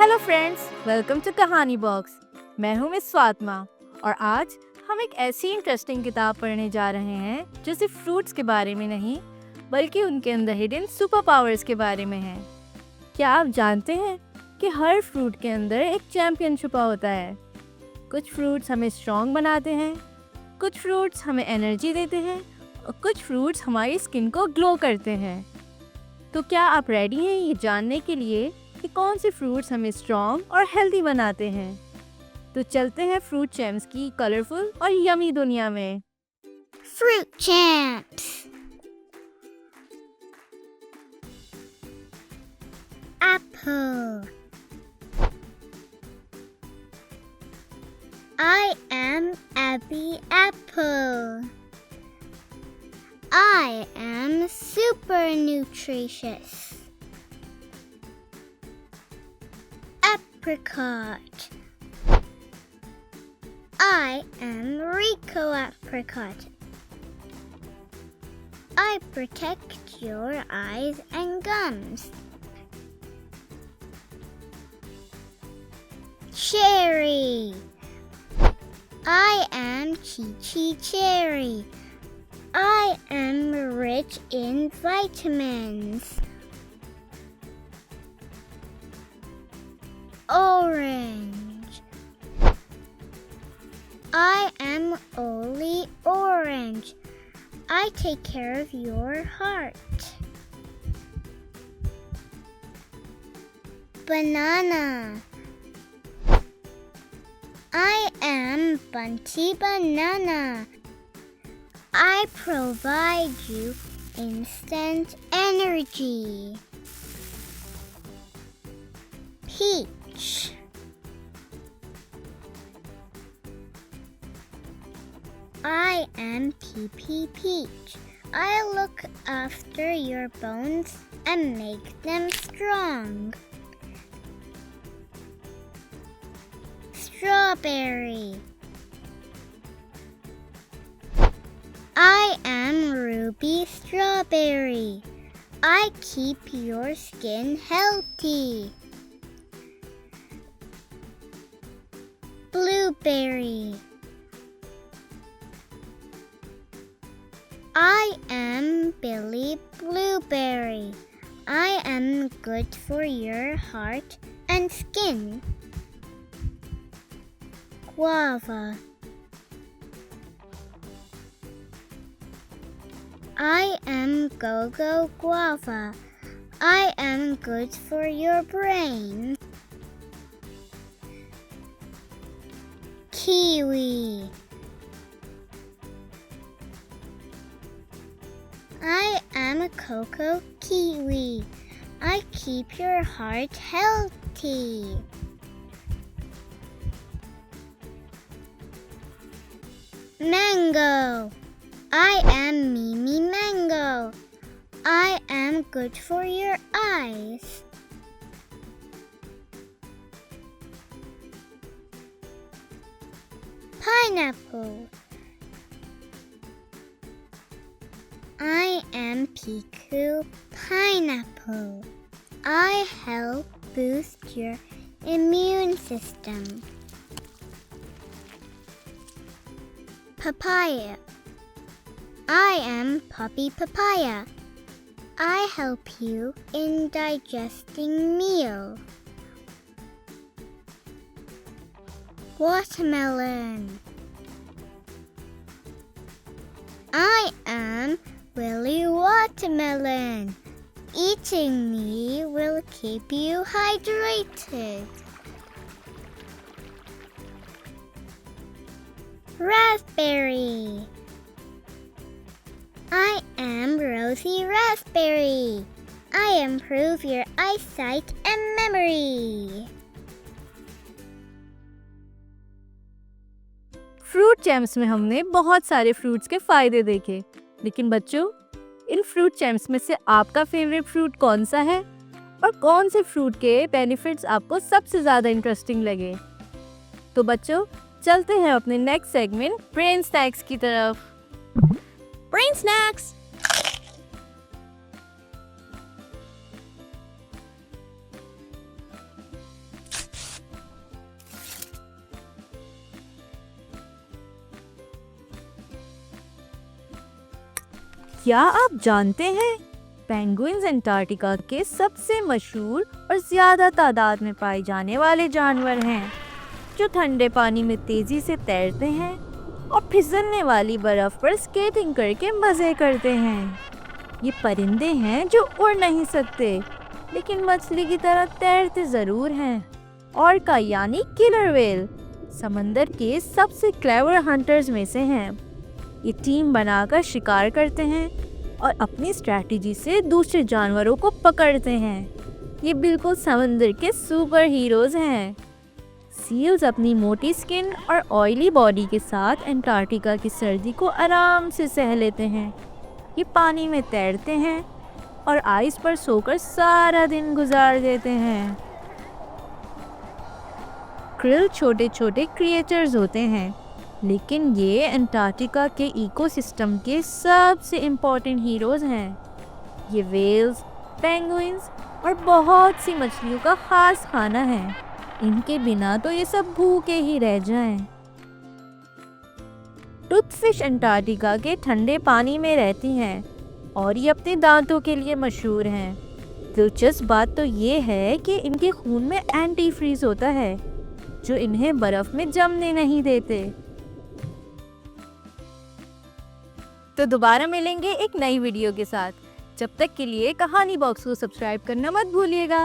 Hello friends, welcome to कहानी box. मैं हूँ मिस फातिमा और आज हम एक ऐसी इंटरेस्टिंग किताब पढ़ने जा रहे हैं जो सिर्फ फ्रूट्स के बारे में नहीं बल्कि उनके अंदर हिडन सुपर पावर्स के बारे में है। क्या आप जानते हैं कि हर फ्रूट के अंदर एक चैंपियन छुपा होता है। कुछ फ्रूट्स हमें स्ट्रॉन्ग बनाते हैं, कुछ फ्रूट्स हमें एनर्जी देते हैं और कुछ फ्रूट्स हमारी स्किन को ग्लो करते हैं। तो क्या आप रेडी हैं ये जानने के लिए कि कौन से फ्रूट्स हमें स्ट्रॉन्ग और हेल्दी बनाते हैं? तो चलते हैं फ्रूट चैम्प्स की कलरफुल और यमी दुनिया में। Fruit champs. Apple. I am Abby Apple. I am super nutritious. Apricot. I am Rico Apricot. I protect your eyes and gums. Cherry. I am Chi Cherry. I am rich in vitamins. Orange. I am Oli Orange. I take care of your heart. Banana. I am Bunty Banana. I provide you instant energy. Peach. I am PP Peach. I look after your bones and make them strong. Strawberry. I am Ruby Strawberry. I keep your skin healthy. Blueberry. I am Billy Blueberry. I am good for your heart and skin. Guava. I am Go-Go Guava. I am good for your brain. Kiwi. I am a cocoa kiwi. I keep your heart healthy. Mango. I am Mimi Mango. I am good for your eyes. Pineapple. I am Piku Pineapple. I help boost your immune system. Papaya. I am Poppy Papaya. I help you in digesting meal. Watermelon. I am Willy Watermelon. Eating me will keep you hydrated. Raspberry. I am Rosie Raspberry. I improve your eyesight and memory. Fruit champs में हमने बहुत सारे fruits के फायदे देखे, लेकिन बच्चों, in fruit champs में से आपका फेवरेट फ्रूट कौन सा है और कौन से फ्रूट के बेनिफिट्स आपको सबसे ज़्यादा इंटरेस्टिंग लगे? तो बच्चों, चलते हैं अपने नेक्स्ट सेगमेंट ब्रेन स्नैक्स की तरफ। Brain snacks. क्या आप जानते हैं पेंगुइन्स अंटार्कटिका के सबसे मशहूर और ज्यादा तादाद में पाए जाने वाले जानवर हैं, जो ठंडे पानी में तेजी से तैरते हैं और फिसलने वाली बर्फ पर स्केटिंग करके मजे करते हैं। ये परिंदे हैं जो उड़ नहीं सकते, लेकिन मछली की तरह तैरते जरूर हैं। ऑर्का यानी किलर व्हेल समंदर के सबसे क्लेवर हंटर्स में से हैं। ये टीम बनाकर शिकार करते हैं और अपनी स्ट्रैटेजी से दूसरे जानवरों को पकड़ते हैं। ये बिल्कुल समंदर के सुपर हीरोज हैं। सील्स अपनी मोटी स्किन और ऑयली बॉडी के साथ अंटार्कटिका की सर्दी को आराम से सह लेते हैं। ये पानी में तैरते हैं और आइस पर सोकर सारा दिन गुजार देते हैं। क्रिल छोटे छोटे क्रिएचर्स होते हैं, लेकिन ये अंटार्कटिका के इकोसिस्टम के सबसे इम्पोर्टेंट हीरोज हैं। ये व्हेल्स, पेंगुइन्स और बहुत सी मछलियों का खास खाना है। इनके बिना तो ये सब भूखे ही रह जाएं। टूथफिश अंटार्कटिका के ठंडे पानी में रहती हैं और ये अपने दांतों के लिए मशहूर हैं। दिलचस्प बात तो ये है कि इनके खून में एंटी फ्रीज होता है, जो इन्हें बर्फ में जमने नहीं देते। तो दोबारा मिलेंगे एक नई वीडियो के साथ। जब तक के लिए कहानी बॉक्स को सब्सक्राइब करना मत भूलिएगा।